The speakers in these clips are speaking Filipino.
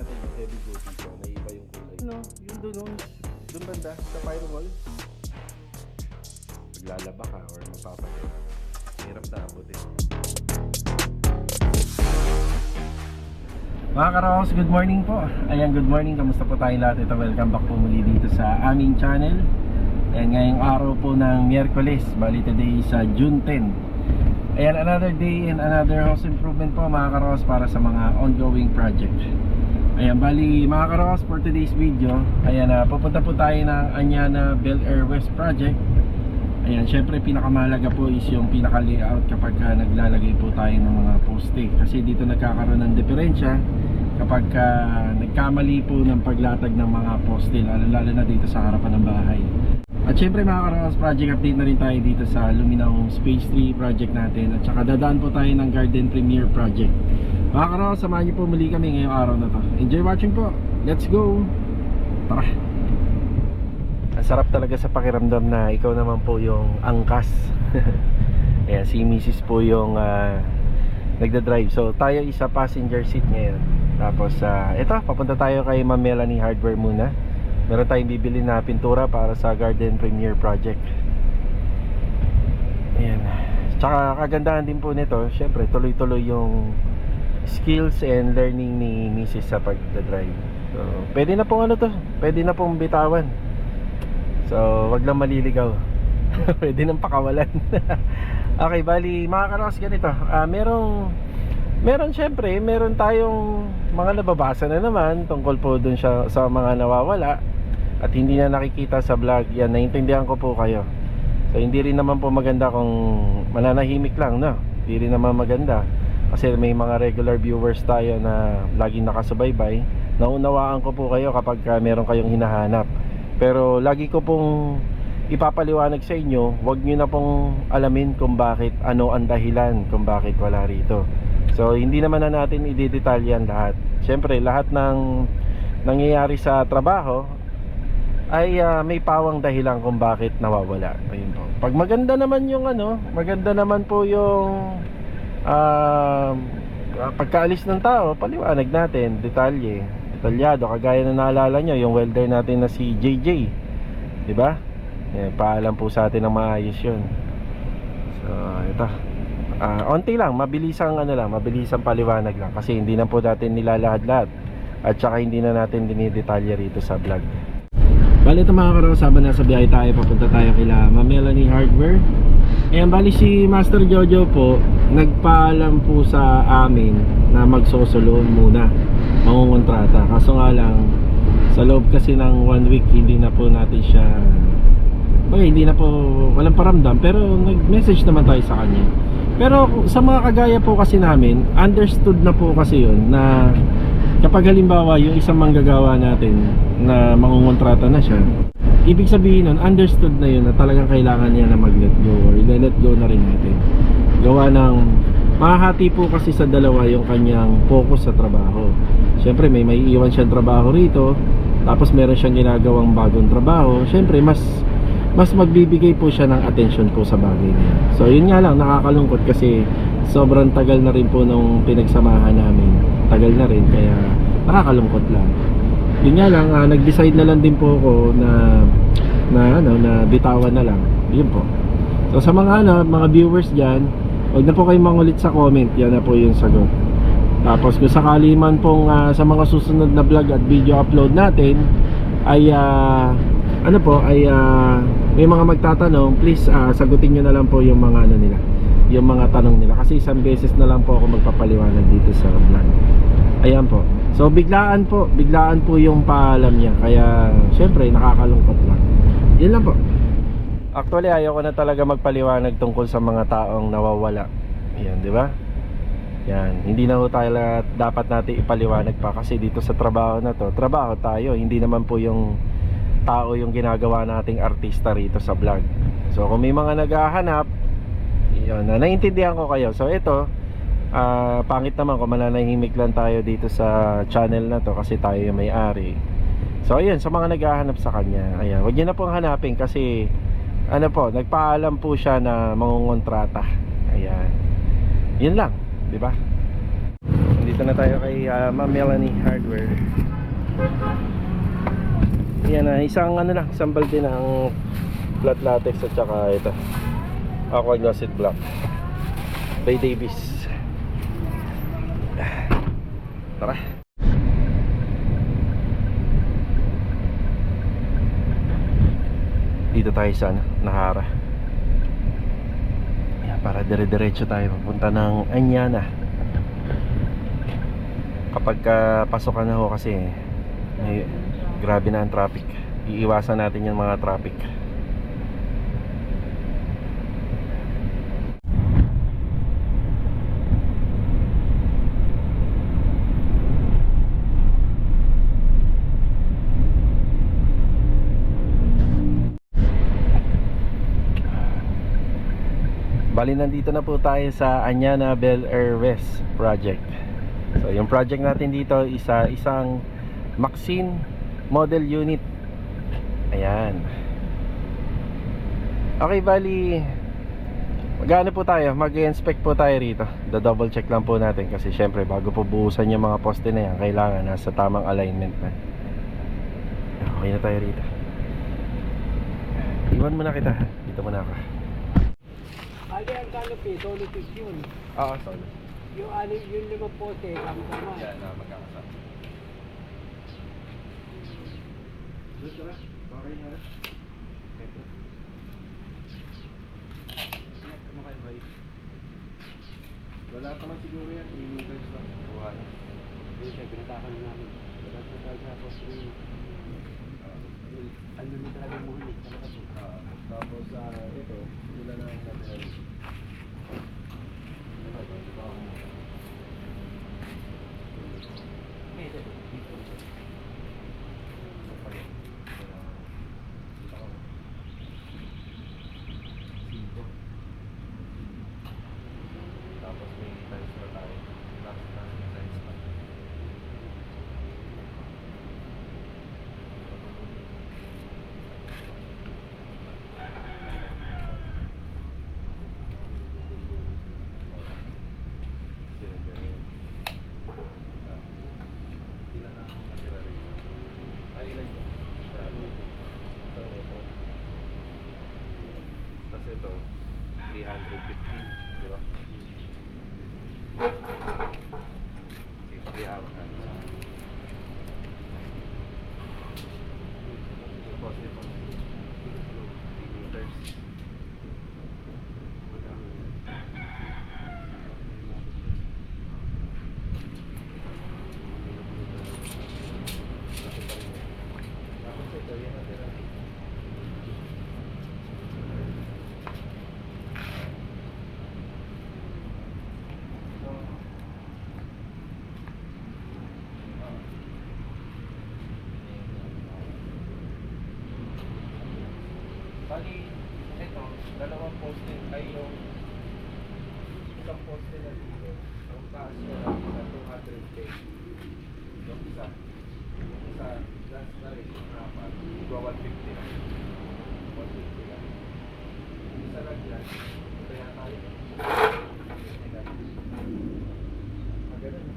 natin yung heavy duty so naiba yung kulay. No, yung dun banda sa firewall. Paglalaba ka or magpapalit, hirap na abutin. Mga Karos, good morning po. Ayan, good morning. Kamusta po tayong lahat? Ito, welcome back po muli dito sa aming channel. Ayan, ngayong araw po ng Miyerkules. Bali today sa June 10. Ayan, another day and another house improvement po mga Karos para sa mga ongoing project. Ayan, bali mga Karos, for today's video, ayan, pupunta po tayo ng Anyana Bel Air West project. Ayan, syempre pinakamahalaga po is yung pinaka-layout kapag naglalagay po tayo ng mga poste. Kasi dito nagkakaroon ng diferensya kapag nagkamali po ng paglatag ng mga poste, lalo na dito sa harapan ng bahay. At syempre mga Karos, project update na rin tayo dito sa Luminaw Space 3 project natin. At saka dadaan po tayo ng Garden Premier project. Mga Karos, samahan niyo po muli kami ngayong araw na to. Enjoy watching po, let's go. Tara. Ang sarap talaga sa pakiramdam na ikaw naman po yung angkas. Ayan, si Mrs. po yung nagda-drive. So tayo isa passenger seat ngayon. Tapos eto, papunta tayo kay Ma'am Melanie Hardware muna. Meron tayong bibili na pintura para sa Garden Premier project. Ayan. Tsaka kagandahan din po nito, syempre tuloy-tuloy yung skills and learning ni Mrs. sa pagdadrive. So pwede na pong pwede na pong bitawan. So wag lang maliligaw. Pwede nang pakawalan. Okay, bali mga Karos, ganito. Meron tayong mga nababasa na naman tungkol po dun sa mga nawawala at hindi na nakikita sa vlog. Yan, naiintindihan ko po kayo. So hindi rin naman po maganda kung mananahimik lang, no? Hindi rin naman maganda kasi may mga regular viewers tayo na laging nakasubaybay. Naunawaan ko po kayo kapag meron kayong hinahanap. Pero lagi ko pong ipapaliwanag sa inyo, wag nyo na pong alamin kung bakit, ano ang dahilan kung bakit wala rito. So hindi naman na natin i-detalyan lahat. Siyempre lahat ng nangyayari sa trabaho ay may pawang dahilan kung bakit nawawala. Ayun po. Pag maganda naman yung maganda naman po yung pagkaalis ng tao, paliwanag natin, detalyado, kagaya na naalala nyo yung welder natin na si JJ, diba? Paalam po sa atin ng maayos yun. So ito, onti lang, mabilisang paliwanag lang kasi hindi na po natin nilalahad-lahat at saka hindi na natin dinidetalya rito sa vlog. Bali ito mga Karos, habang nasa biyahe tayo, papunta tayo kila Ma'am Melanie Hardware. Ayan, bali si Master Jojo po nagpaalam po sa amin na magsosolon muna, mangungontrata. Kaso nga lang, sa loob kasi ng 1 week hindi na po natin siya walang paramdam, pero nag-message naman tayo sa kanya. Pero sa mga kagaya po kasi namin, understood na po kasi yun na kapag halimbawa yung isang manggagawa natin na mangungontrata na siya, ibig sabihin nun, understood na yun na talagang kailangan niya na mag-let go or let go na rin natin. Gawa ng mahahati po kasi sa dalawa yung kanyang focus sa trabaho. Siyempre may iiwan siyang trabaho rito, tapos meron siyang ginagawang bagong trabaho. Siyempre mas magbibigay po siya ng attention po sa bagay niya. So yun nga lang, nakakalungkot kasi sobrang tagal na rin po nung pinagsamahan namin. Tagal na rin, kaya nakakalungkot lang. Yun nga lang, nag-decide na lang din po ako na bitawan na lang. Yun po. So sa mga viewers dyan, huwag na po kayong mangulit sa comment. Yan na po yung sagot. Tapos kung sakali man pong sa mga susunod na vlog at video upload natin ay may mga magtatanong, please sagutin nyo na lang po yung mga nila, yung mga tanong nila, kasi isang beses na lang po ako magpapaliwanag dito sa vlog. Ayan po. So biglaan po yung paalam niya, kaya syempre nakakalungkot lang. Yun lang po. Actually ayaw ko na talaga magpaliwanag tungkol sa mga taong nawawala. Ayan, di ba? Yan, hindi na ho tayo dapat natin ipaliwanag pa kasi dito sa trabaho na to, trabaho tayo, hindi naman po yung tao yung ginagawa nating artista rito sa vlog. So kung may mga naghahanap, yun, naiintindihan ko kayo. So ito, pangit naman kung mananahimik lang tayo dito sa channel na to kasi tayo yung may-ari. So ayun, sa mga naghahanap sa kanya, ayan, huwag niyo na pong hanapin kasi nagpaalam po siya na mangungontrata. Ayan, yun lang, di ba? Dito na tayo kay Ma'am Melanie Hardware. Yan na, isang ano lang, isang balde ng flat latex at saka ito aqua glossed black Ray Davis. Tara. Dito tayo sa Nahara. Yan, para dire-diretso tayo papunta ng Anyana. Kapag pasokan na ho kasi may, grabe na ang traffic. Iiwasan natin yung mga traffic. Bali, nandito na po tayo sa Anyana Bel Air West project. So yung project natin dito is isang Maxine model unit. Ayan. Okay, bali mag-ano po tayo, mag-inspect po tayo rito. Da-double check lang po natin kasi syempre bago po buhusan yung mga poste na yan, kailangan nasa tamang alignment na. Okay na tayo rito. Iwan muna kita. Dito muna ako. Ali ang canopy, dolopis yun. Oo, sorry. Yung lima pote, kama-kama. Yan na, magkakasama. Doon ka na? Okay na rin? Wala pa man siguro yan, 3 meters lang. Buha na. Hindi siya, pinatakan namin. Wala sa talaga ako sa ano na talaga muhanig. Tapos ito, sila na ang natin. Tapos may tiles na tayo. Tapos na may tiles pa. Tapos ito 315, di ba? 3 hours. Tapos ito 3 meters. Tapos ito yan natin. Bali, ito, dalawang poste ay yung isang poste na dito. Ang taas niya lang sa 200K. Yung isa, last na rin, apat, iba 150 lang. 150 lang. Yung isa lang yan, ito yan tayo. Magaling.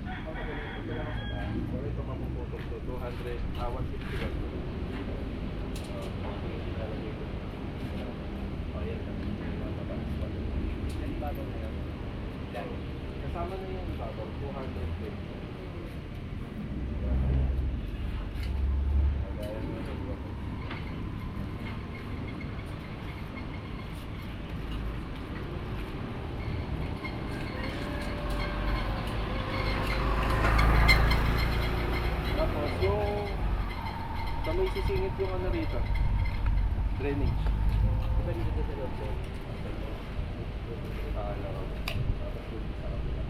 Magaling. Ito lang sa taas. So ito mapuputok to 200, 150 lang. Kasama na yung ibabaw, 200. Tapos yung sa may sisingit yung ano rito, drainage. Diba dito sa loob sir? Laro. Tapos dito sa kapila.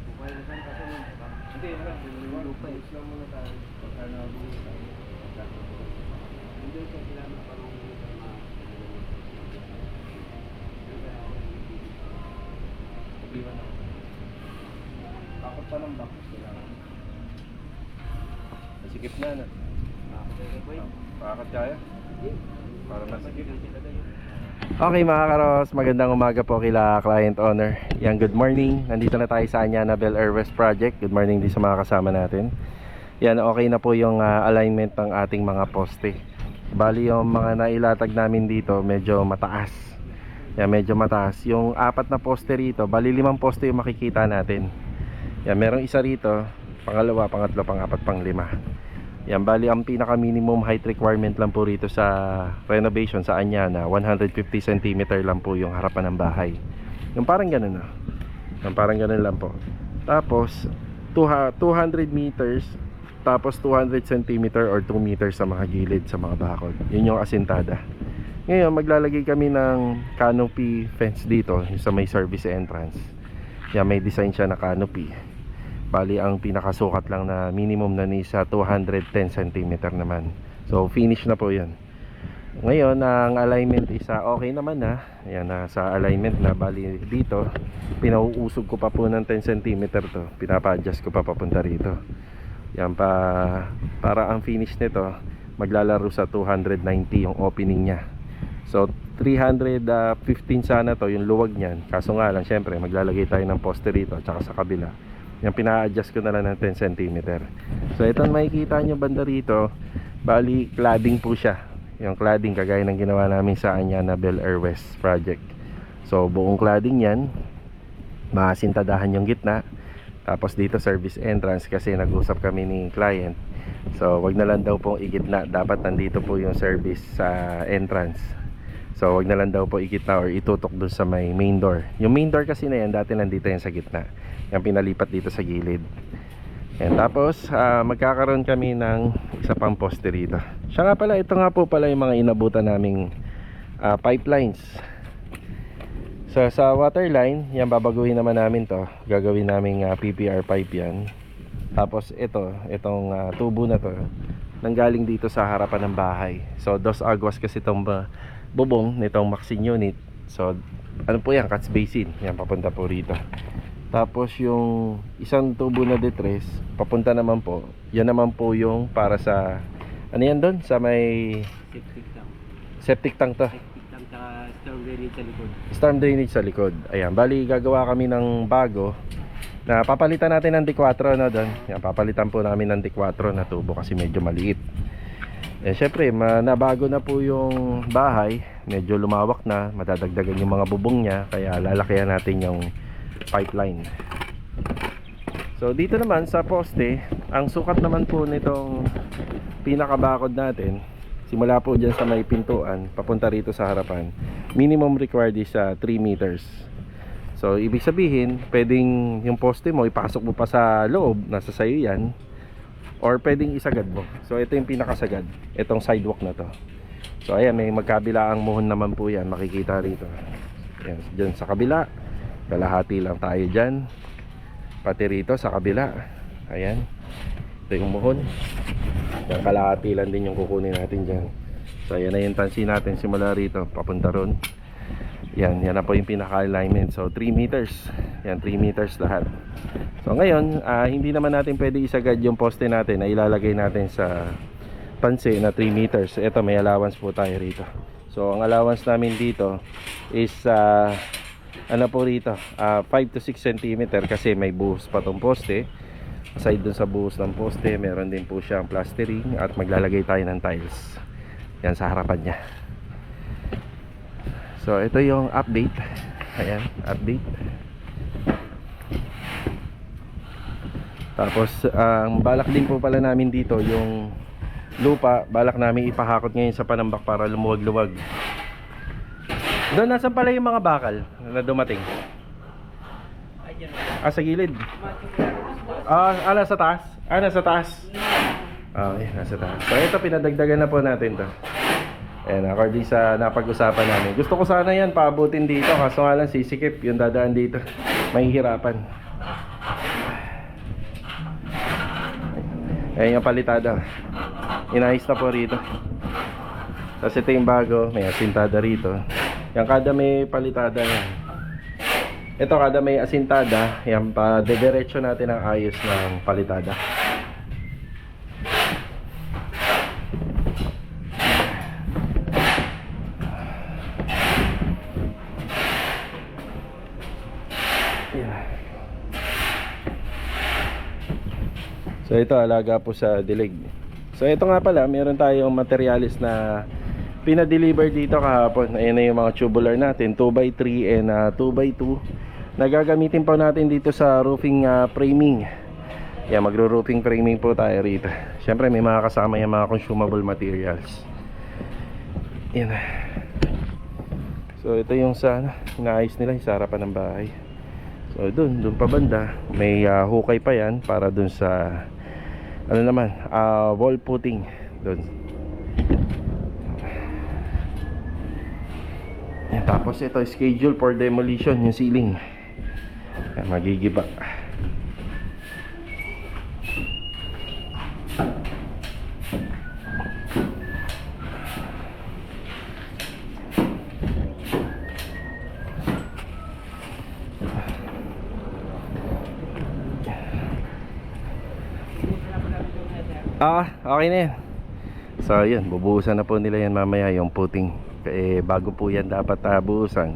Bukay na saan kasi nun? Hindi, lupay. Islam muna tayo. Pagka nabuhay tayo. Hindi sa kailangan parang problema na ako. Takot pa ng box. Nasikip na na. Pakakot kaya? Para nasikip. Okay mga karos, magandang umaga po kila client owner. Yan, good morning. Nandito na tayo sa Annabel Air West Project. Good morning din sa mga kasama natin. Yan, okay na po yung alignment ng ating mga poste. Bali yung mga nailatag namin dito medyo mataas. Yan, medyo mataas. Yung 4 na poste rito, bali 5 poste yung makikita natin. Yan, merong isa rito, pangalawa, pangatlo, pang-4, pang-5. Yan, bali ang pinaka minimum height requirement lang po rito sa renovation sa Anyana, 150 cm lang po yung harapan ng bahay. Yung parang ganun na. Yung parang ganun lang po. Tapos 200 meters, tapos 200 cm or 2 meters sa mga gilid sa mga bakod. Yun yung asintada. Ngayon maglalagay kami ng canopy fence dito sa may service entrance. Yan, may design siya na canopy. Bali ang pinakasukat lang na minimum na nisa 210 cm naman. So finish na po 'yan. Ngayon ang alignment isa okay naman na. Ayan na sa alignment na, bali dito pinauusog ko pa po ng 10 cm to. Pinapa-adjust ko pa papunta rito. Yan para ang finish nito maglalaro sa 290 yung opening niya. So 315 sana to yung luwag niyan. Kaso nga lang syempre maglalagay tayo ng poste rito at saka sa kabila. Yung pina-adjust ko na lang ng 10 cm. So itong makikita nyo banda rito, bali cladding po siya. Yung cladding kagaya ng ginawa namin sa Annabel Air West Project. So buong cladding yan, masintadahan yung gitna. Tapos dito service entrance kasi nag-usap kami ni client. So wag na lang daw po igitna, dapat nandito po yung service sa entrance. So wag na lang daw po igitna or itutok dun sa may main door. Yung main door kasi na yan, dati nandito yan sa gitna. Yung pinalipat dito sa gilid. And tapos magkakaroon kami ng isa pang poste rito. Siya nga pala, ito nga po pala yung mga inabutan naming pipelines. So sa water line, yan babaguhin naman namin to. Gagawin naming PPR pipe yan. Tapos itong tubo na to nanggaling dito sa harapan ng bahay. So dos aguas kasi itong bubong nitong Maxine unit. So ano po yan, catch basin. Yan papunta po rito. Tapos yung isang tubo na detres papunta naman po, yan naman po yung para sa ano yan doon? Sa may septic tank to. Septic tank sa storm drainage sa likod. Storm drainage sa likod. Ayan, bali gagawa kami ng bago na papalitan natin ng D4 na doon. Yan, papalitan po namin ng D4 na tubo kasi medyo maliit. Eh syempre, nabago na po yung bahay, medyo lumawak na, madadagdagan yung mga bubong niya, kaya lalakihan natin yung pipeline. So dito naman sa poste, ang sukat naman po nitong pinakabakod natin, simula po dyan sa may pintuan papunta rito sa harapan, minimum required is 3 meters. So ibig sabihin, pwedeng yung poste mo ipasok mo pa sa loob, nasa sayo yan, or pwedeng isagad mo. So ito yung pinakasagad, itong sidewalk na to. So ayan, may magkabilaang muhon naman po yan, makikita rito. Ayan, dyan sa kabila kalahati lang tayo dyan, pati rito sa kabila. Ayan, ito yung muhon. Yan, kalahati lang din yung kukunin natin dyan. So ayan na yung tansi natin simula rito papunta ron. Yan na po yung pinaka-alignment. So 3 meters. Yan, 3 meters lahat. So ngayon, hindi naman natin pwede isagad yung poste natin na ilalagay natin sa panse na 3 meters. Ito, may allowance po tayo rito. So ang allowance namin dito is ano po rito, 5 to 6 cm kasi may buhos pa tong poste. Aside dun sa buhos ng poste, meron din po siyang plastering at maglalagay tayo ng tiles. Yan sa harapan niya. So ito yung update. Ayan, update. Tapos ang balak din po pala namin dito, yung lupa, balak namin ipahakot ngayon sa panambak para lumuwag-luwag. Doon, nasan pala yung mga bakal na dumating? Sa gilid. Nasa taas? Nasa taas. Okay, nasa taas. So ito, pinadagdagan na po natin to. Ayan, according sa napag-usapan namin. Gusto ko sana yan paabutin dito, kaso nga lang sisikip yung dadaan dito. Mahihirapan. Ayan yung palitada. Inayos na po rito. Tapos ito yung bago, may asintada rito. Yan, kada may palitada yan. Ito, kada may asintada, yan, pa dediretso natin ang ayos ng palitada. Yan. So ito, alaga po sa dilig. So ito nga pala, meron tayong materialis na pinadeliver dito kahapon. Ayan na yung mga tubular natin, 2x3 and 2x2 na gagamitin po natin dito sa roofing framing. Yan, magro-roofing framing po tayo rito. Siyempre may mga kasama yung mga consumable materials. Yan. So ito yung sa inaayos nila sa harapan ng bahay. So dun pa banda may hukay pa yan para dun sa ano naman, wall putting dun. Yan, tapos ito schedule for demolition yung ceiling. Yan, magigiba. Okay na yan. So yun, bubuhusan na po nila yan mamaya yung puting. Bago po yan dapat buhusan.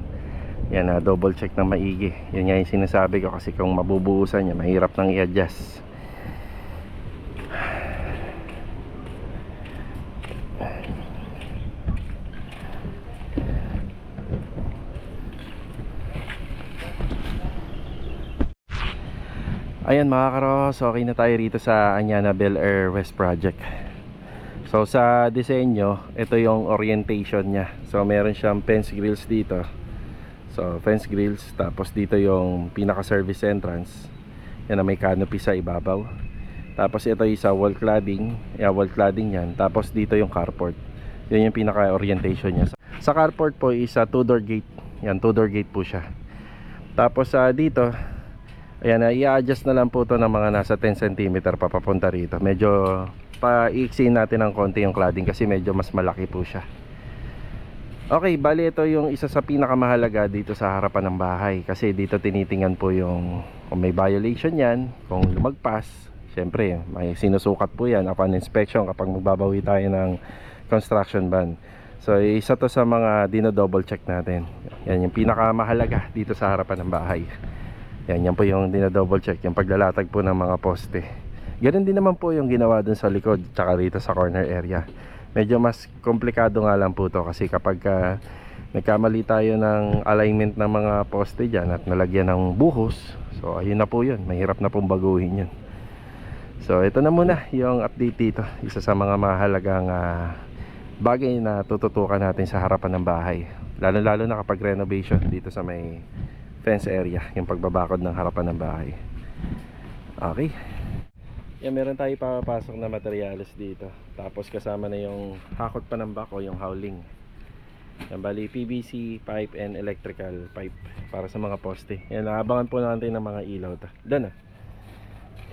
Yan, double check ng maigi. Yan nga yung sinasabi ko, kasi kung mabubuhusan yan, mahirap nang i-adjust. Ayan mga karos, okay na tayo rito sa Anyana Bel Air West Project. So sa disenyo, ito yung orientation niya. So meron siyang fence grills dito. So fence grills, tapos dito yung pinaka service entrance. Yan na may canopy sa ibabaw. Tapos ito yung sa wall cladding, wall cladding yan. Tapos dito yung carport. Yan yung pinaka orientation niya. Sa carport po is a 2-door gate. Yan, 2-door gate po siya. Tapos dito, ayan, i-adjust na lang po to ng mga nasa 10 cm papapunta rito. Medyo pa-iiksin natin ng konti yung cladding kasi medyo mas malaki po siya. Okay, bali ito yung isa sa pinakamahalaga dito sa harapan ng bahay. Kasi dito tinitingnan po yung kung may violation yan, kung lumagpas. Siyempre, may sinusukat po yan upon inspection kapag magbabawi tayo ng construction ban. So isa to sa mga dino-double check natin. Yan yung pinakamahalaga dito sa harapan ng bahay. Yan po yung dina-double check, yung paglalatag po ng mga poste. Ganun din naman po yung ginawa dun sa likod, tsaka rito sa corner area. Medyo mas komplikado nga lang po to kasi kapag nagkamali tayo ng alignment ng mga poste dyan at nalagyan ng buhos, so ayun na po yun, mahirap na pong baguhin yun. So ito na muna yung update dito, isa sa mga mahalagang bagay na tututukan natin sa harapan ng bahay, lalo na kapag renovation dito sa may fence area, yung pagbabakod ng harapan ng bahay. Okay. Yan, meron tayo papasok na materials dito. Tapos kasama na yung hakot pa ng bako, yung howling. Yan, bali PVC pipe and electrical pipe para sa mga poste. Yan, naabangan po natin ng mga ilaw ta. Dana.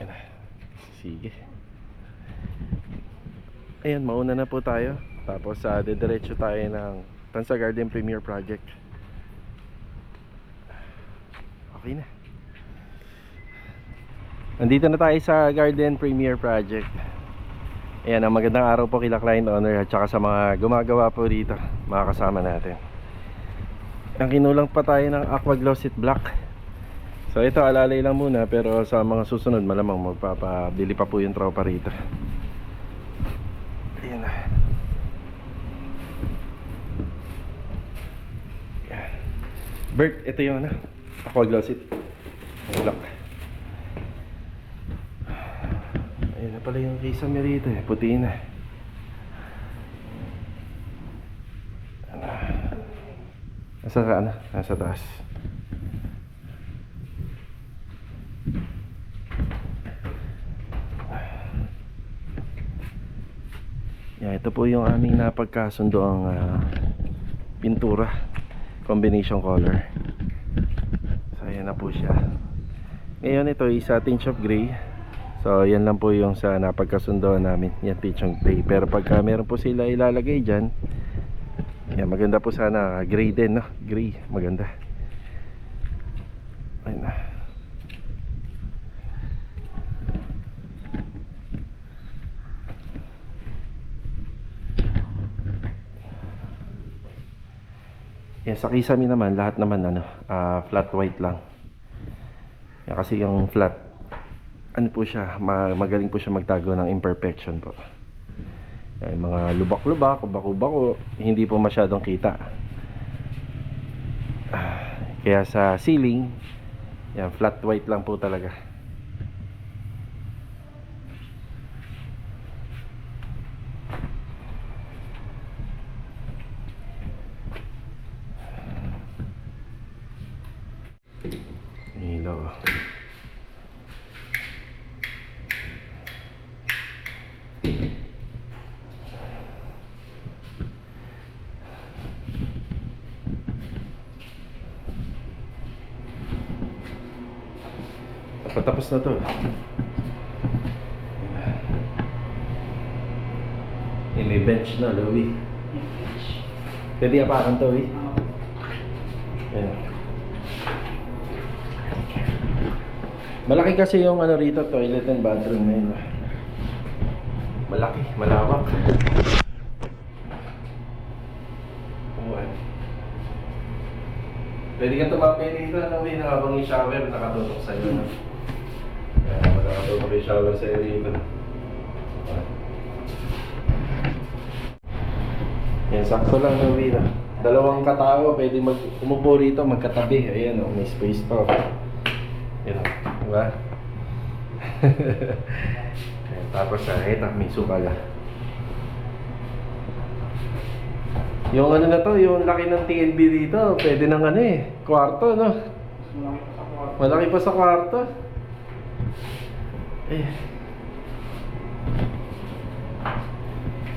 Yan. Sige. Ayan, mauna na po tayo. Tapos didiretso tayo ng Tansa Garden Premier Project. Okay na. Nandito na tayo sa Garden Premier Project. Ayan, ang magandang araw po kila client owner at saka sa mga gumagawa po dito, mga kasama natin. Ang kinulang pa tayo ng aqua glossite black. So ito, alalay lang muna, pero sa mga susunod malamang magpapabili pa po yung tropa rito. Ayan na. Bert, ito yung aqua glossite black. Ayun na pala yung kisame rito, puti na. Nasa ka na? Nasa taas. Yeah, ito po yung aming napagkasundo ang pintura, combination color. So ayan na po siya. Ngayon ito isa tinge of gray. So yan lang po yung sa napagkasundoan namin, yan tinge of gray. Pero pagka meron po sila ilalagay dyan, yan, maganda po sana gray din, no? Gray, maganda. Ayun na. Yan, sa kisame naman, lahat naman flat white lang. Yan, kasi yung flat, ano po siya, magaling po siya magtago ng imperfection po. Yan, mga lubak-lubak, bako-bako, hindi po masyadong kita. Kaya sa ceiling, yan, flat white lang po talaga. Ilaw. Patapos na to. May bench na, Louie. Pwede apakan to, Louie. Ayan. Malaki kasi yung ano rito, toilet and bathroom na yun. Malaki, malawak. Uwan. Pwede ka tumapay dito, Louie, na habang i-shower, nakatutok sa'yo. No? Kaya makakatutok yung shower sa'yo dito. Yan, sakto lang, Louie, na. Dalawang katao, pwede umupo rito, magkatabi. Ayan, oh, may space pa. Yan, diba? Tapos, ito, may sukala. Yung ano na to, yung laki ng TNB dito, pwede nang ano kwarto, no? Malaki pa sa kwarto.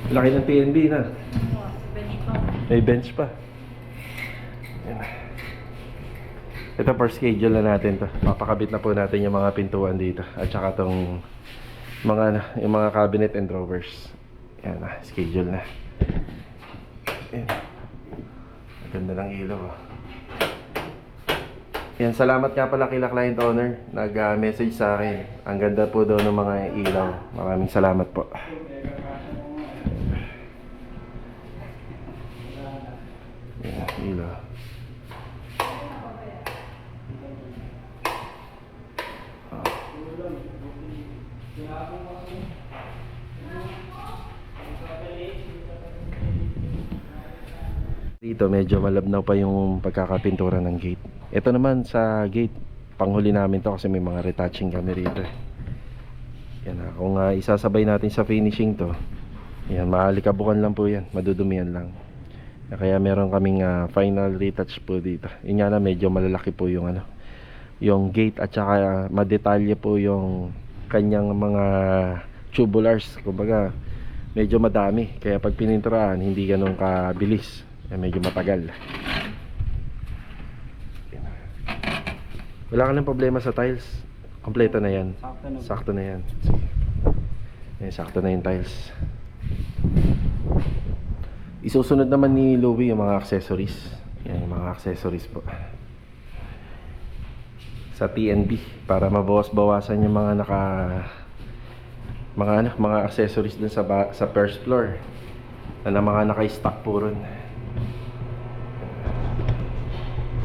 Laki ng TNB na. May bench pa. Yan. Ito for schedule na natin to. Mapakabit na po natin yung mga pintuan dito. At saka tong yung mga cabinet and drawers. Yan na, schedule na. Yan. Ganda ng ilaw. Yan, salamat nga pala kila client owner. Nag-message sa akin. Ang ganda po daw ng mga ilaw. Maraming salamat po. Ilaw. Dito medyo malabnaw pa yung pagkakapintura ng gate. Ito naman sa gate, panghuli namin to kasi may mga retouching kami rito. Yan na, kung isasabay natin sa finishing to, yan, maalikabukan lang po yan, madudumihan lang. Kaya meron kaming final retouch po dito. Yun nga na, medyo malalaki po yung yung gate at saka madetalye po yung kanyang mga tubulars. Kumbaga, medyo madami. Kaya pag pininturahan, hindi ganun kabilis. Medyo matagal. Wala ka ng problema sa tiles. Kompleto na yan. Sakto na yan. Sakto na yung tiles. Isusunod naman ni Louie yung mga accessories. Yan yung mga accessories po. Sa TNB para mabawas-bawasan yung mga mga accessories dun sa first floor. Na mga naka-stock po ron.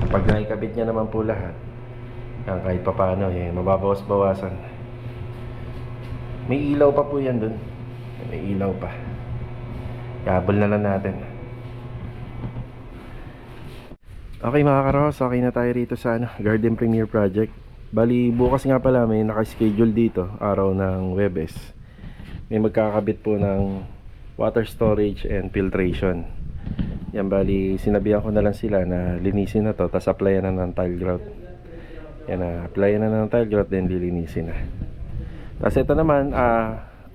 Pag naikabit niya naman po lahat, kahit pa paano, mababawas-bawasan. May ilaw pa po yan dun. May ilaw pa. Kabel na lang natin. Okay mga karos, okay na tayo rito sa Garden Premier Project. Bali, bukas nga pala may naka-schedule dito, araw ng Webes. May magkakabit po ng water storage and filtration. Yan, bali, sinabihan ko na lang sila na linisin na to, tapos applyan na ng tile grout. Yan na, applyan na ng tile grout, then lilinisin na. Tapos ito naman,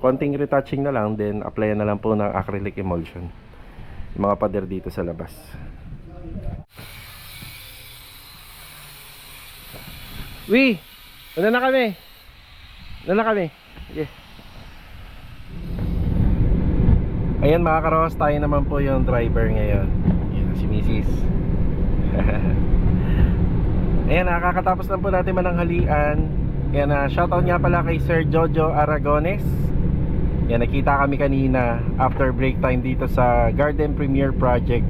konting retouching na lang, then applyan na lang po ng acrylic emulsion. Yung mga pader dito sa labas. Una na kami. Una na kami. Okay. Ayan mga karos, tayo naman po yung driver ngayon. Yan, si Mrs. Ayan, nakakatapos lang po natin mananghalian. Ayan, shoutout nga pala kay Sir Jojo Aragones. Yan, nakita kami kanina after break time dito sa Garden Premier Project.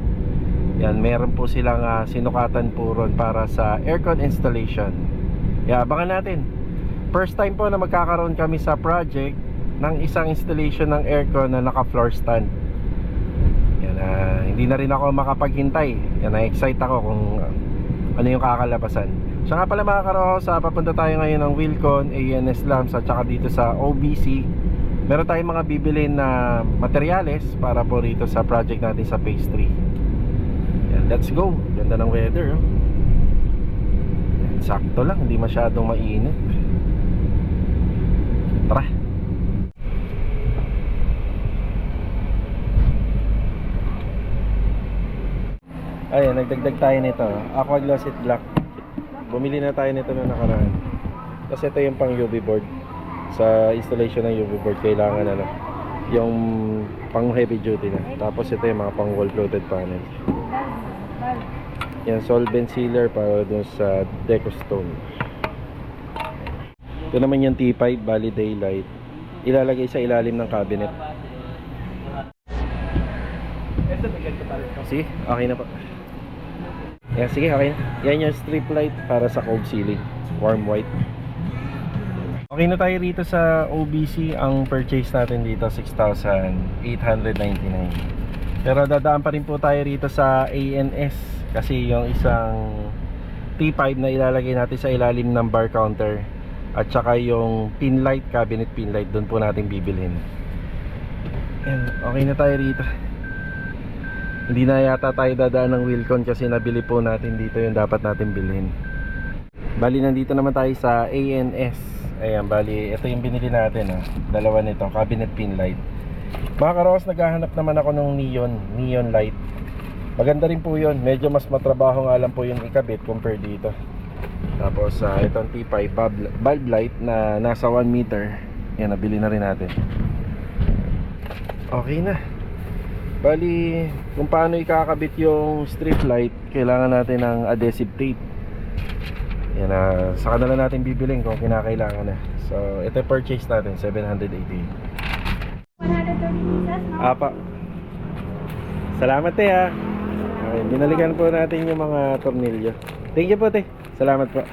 Yan, meron po silang sinukatan po ron para sa aircon installation. Abangan natin. First time po na magkakaroon kami sa project ng isang installation ng aircon na naka floor stand. Yan, hindi na rin ako makapaghintay. Yan, na-excite ako kung ano yung kakalabasan. Siya nga pala mga karohos, papunta tayo ngayon ng Wilcon, ANS Lamps at saka dito sa OBC. Meron tayong mga bibilin na materyales para po rito sa project natin sa phase 3. Yan, let's go. Ganda ng weather, oh. Yan, sakto lang, hindi masyadong mainit. Tara. Ayan, nagdagdag tayo nito, Aqua Glossy Black. Bumili na tayo nito na nakaraan. Kasi ito yung pang UV board. Sa installation ng UV board, kailangan ano, yung pang heavy duty na. Tapos ito yung mga pang wall floated panel. Yan, solvent sealer para dun sa deco stone. Ito naman yung T5, bali daylight. Ilalagay sa ilalim ng cabinet. Sige, okay na po. Yan, sige, okay na. Yan yung strip light para sa cove ceiling, warm white. Okay na tayo rito sa OBC. Ang purchase natin dito 6,899. Pero dadaan pa rin po tayo rito sa ANS kasi yung isang T5 na ilalagay natin sa ilalim ng bar counter at saka yung pin light, cabinet pin light, doon po natin bibilhin. Yan, okay na tayo rito. Hindi na yata tayo dadaan ng Wilcon kasi nabili po natin dito yung dapat natin bilhin. Bali, nandito naman tayo sa ANS. Ayan, bali, ito yung binili natin, dalawa nito, cabinet pin light. Mga karos, naghahanap naman ako ng neon light. Maganda rin po yun, medyo mas matrabaho nga lang po yung ikabit compare dito. Tapos itong T5 bulb light na nasa 1 meter. Yan, nabili na rin natin. Okay na. Bali, kung paano ikakabit yung strip light, kailangan natin ng adhesive tape. Yan, saka na lang natin bibiling kung kinakailangan na. So, ito purchase natin, 788. 130 pieces, no? Apa. Salamat, te, ha. Okay, binalikan po natin yung mga tornilyo. Thank you po, te. Salamat po.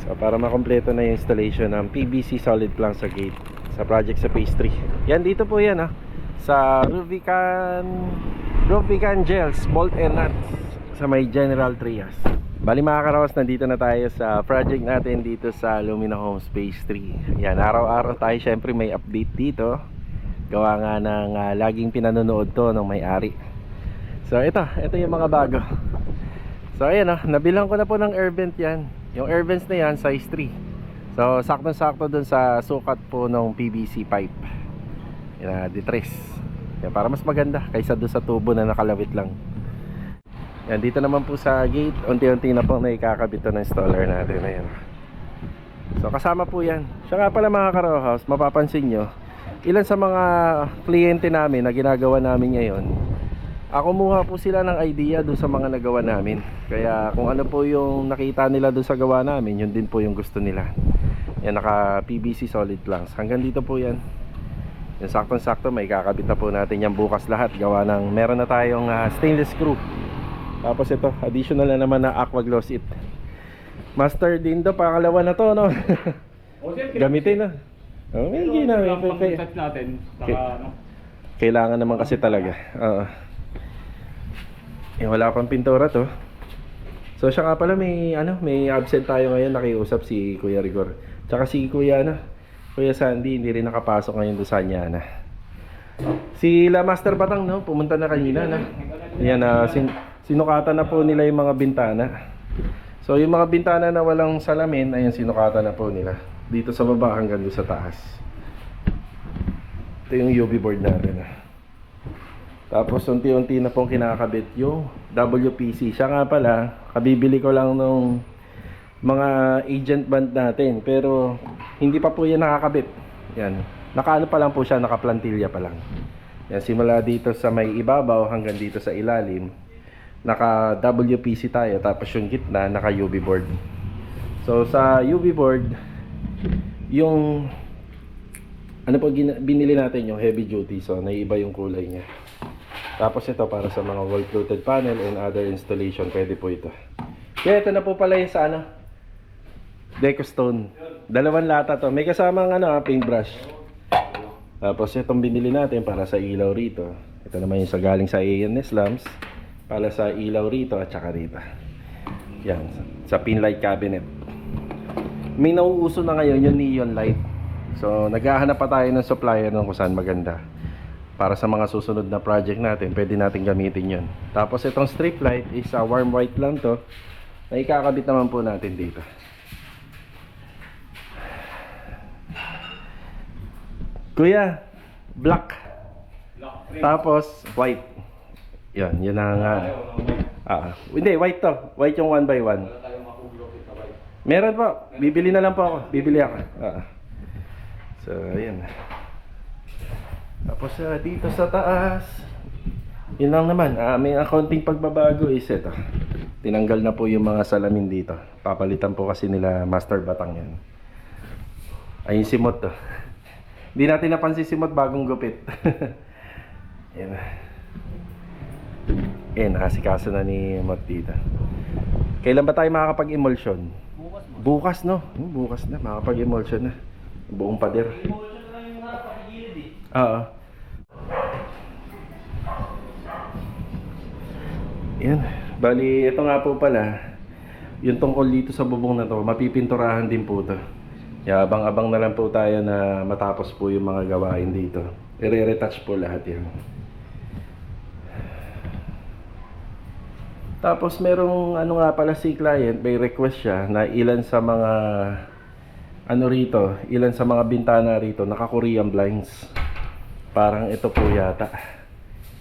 So, para makompleto na yung installation ng PVC solid plank sa gate sa project sa phase 3. Yan, dito po yan, ha, sa Rubicon Gels Bolt and Nuts sa may General Trias. Bali mga karawas, nandito na tayo sa project natin dito sa Lumina Homes Phase 3. Yan, araw-araw tayo syempre may update dito. Gawa nga ng laging pinanonood to ng may-ari. So ito yung mga bago. So ayan, nabilang ko na po ng air vent yan. Yung air vents na yan size 3. So sakto-sakto dun sa sukat po ng PVC pipe. Yan, D3. Yan, para mas maganda kaysa doon sa tubo na nakalawit lang. Yan, dito naman po sa gate, unti-unti na po na ikakabit ng installer natin. Ayan. So kasama po yan. Siya nga pala mga karohouse, mapapansin nyo, ilan sa mga kliyente namin na ginagawa namin ngayon, kumuha po sila ng idea doon sa mga nagawa namin. Kaya kung ano po yung nakita nila doon sa gawa namin, yun din po yung gusto nila. Yan, naka PVC solid planks. Hanggang dito po yan. Yung saktong-sakto may kakabit na po natin yan bukas lahat. Gawa ng meron na tayong stainless screw. Tapos ito, additional na naman na Aqua Glossy. Master din to, pangalawa na to, no? Gamitin na. Oh, may ginamit natin. Kailangan naman kasi talaga. Wala pang pintura to. So siya nga pala may absent tayo ngayon, nakiusap si Kuya Rigor. Tsaka si Kuya Kuya Sandy, hindi rin nakapasok ngayon doon sa Anyana. Si La Master Batang, no, pumunta na kanina, na. Yan, sinukatan na po nila yung mga bintana. So yung mga bintana na walang salamin, ayun, sinukatan na po nila. Dito sa baba hanggang doon sa taas. Ito yung UV board natin. Tapos unti-unti na pong kinakabit yung WPC. Siya nga pala, kabibili ko lang nung mga agent band natin, pero hindi pa po yan nakakabit. Yan, nakaano pa lang po siya, nakaplantilya pa lang. Yan, simula dito sa may ibabaw hanggang dito sa ilalim, naka WPC tayo. Tapos yung gitna, naka UV board. So sa UV board, yung ano po binili natin, yung heavy duty. So naiiba yung kulay niya. Tapos ito para sa mga wall floated panel and other installation, pwede po ito. Kaya ito na po pala yung sa Decostone. 2 lata to. May kasamang paintbrush. Tapos itong binili natin para sa ilaw rito. Ito naman yung galing sa ANS lamps. Para sa ilaw rito at saka rito. Yan. Sa pin light cabinet. May nauuso na ngayon yung neon light. So naghahanap pa tayo ng supplier kung saan maganda. Para sa mga susunod na project natin, pwede natin gamitin yun. Tapos itong strip light is warm white lang to. Na ikakabit naman po natin dito. Kuya, black. Tapos white. Yan, yun ang hindi, white to. White yung 1 by 1. Meron po. Bibili na lang po ako. Bibili ako. So, ayan. Tapos dito sa taas, yun lang naman. May konting pagbabago is ito. Tinanggal na po yung mga salamin dito. Papalitan po kasi nila Master Batang yan. Ayun si Mot to. Hindi natin napansin si Mot bagong gupit. Yan. Yan, nakasikaso na ni Mot dito. Kailan ba tayo makakapag-emulsion? Bukas no? Bukas na, makakapag-emulsion na. Buong pader. Emulsion na lang yung harap, pakigilid eh. Oo. Yan. Bali, ito nga po pala. Yung tungkol dito sa bubong na to, mapipinturahan din po to. Kaya abang-abang na lang po tayo na matapos po yung mga gawain dito. I-retouch po lahat yan. Tapos merong nga pala si client, may request siya na ilan sa mga rito, ilan sa mga bintana rito naka-Korean blinds. Parang ito po yata.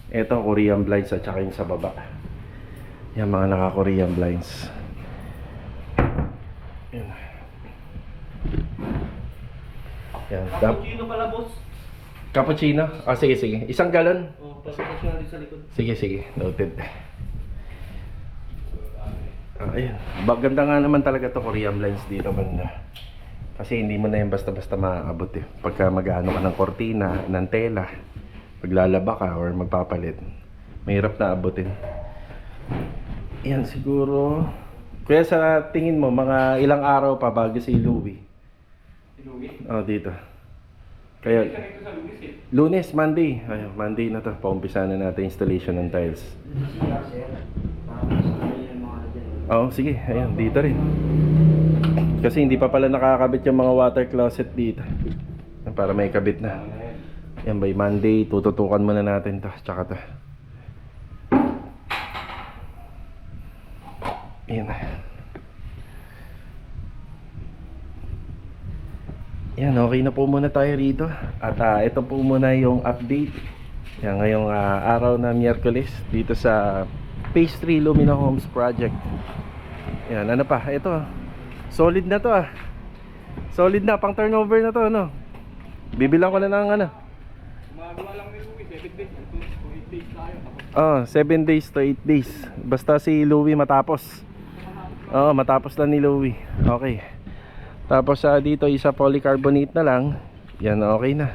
Ito Korean blinds at saka yung sa baba. Yan mga naka-Korean blinds. Yan. Yan. Cappuccino pala, boss. Cappuccino? Sige, sige. 1 galon? Oh, pagkakasya na din sa likod. Sige, sige. Noted. Ayan. Ganda nga naman talaga to Korean blinds dito banda. Kasi hindi mo na yung basta-basta maaabot eh. Pagka mag-ano ka ng kortina, ng tela, paglalaba ka or magpapalit, mahirap na abutin. Yan siguro. Kaya sa tingin mo, mga ilang araw pa bago si Louie? Oh, dito. Kaya Lunes, Monday. Ayun, Monday na to. Paumpisa na natin installation ng tiles. Oo, sige. Ayun, dito rin. Kasi hindi pa pala nakakabit yung mga water closet dito. Para may kabit na. Yan, by Monday, tututukan muna natin to. Tsaka to. Yan. Yan, okay na po muna tayo rito. At ito po muna yung update. Yan, ngayong araw na Miyerkules dito sa Phase 3 Lumina Homes Project. Yan, ano pa? Ito, solid na to Solid na, pang turnover na to, no? Bibilang ko na ng Gumagawa lang ni Louie, 7 days. 8 days tayo. 7 days to 8 days. Basta si Louie matapos. Matapos lang ni Louie. Okay. Tapos dito isa polycarbonate na lang. Yan, okay na.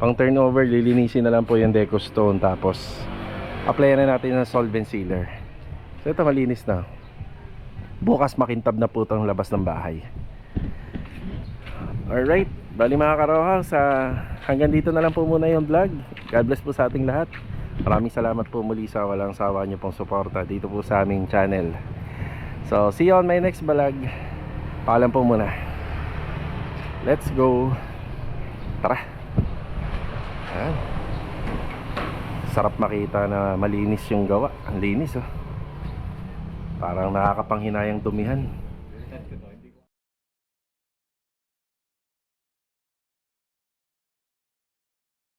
Pang turnover, lilinisin na lang po yung Decostone. Tapos apply na natin ng solvent sealer. So ito malinis na. Bukas makintab na po itong labas ng bahay. Alright, bali mga karohang, hanggang dito na lang po muna yung vlog. God bless po sa ating lahat. Maraming salamat po muli sa walang sawa nyo pong suporta dito po sa aming channel. So see you on my next vlog. Paalam po muna. Let's go. Tara. Ayan. Sarap makita na malinis yung gawa. Ang linis Parang nakakapanghinayang tumihan.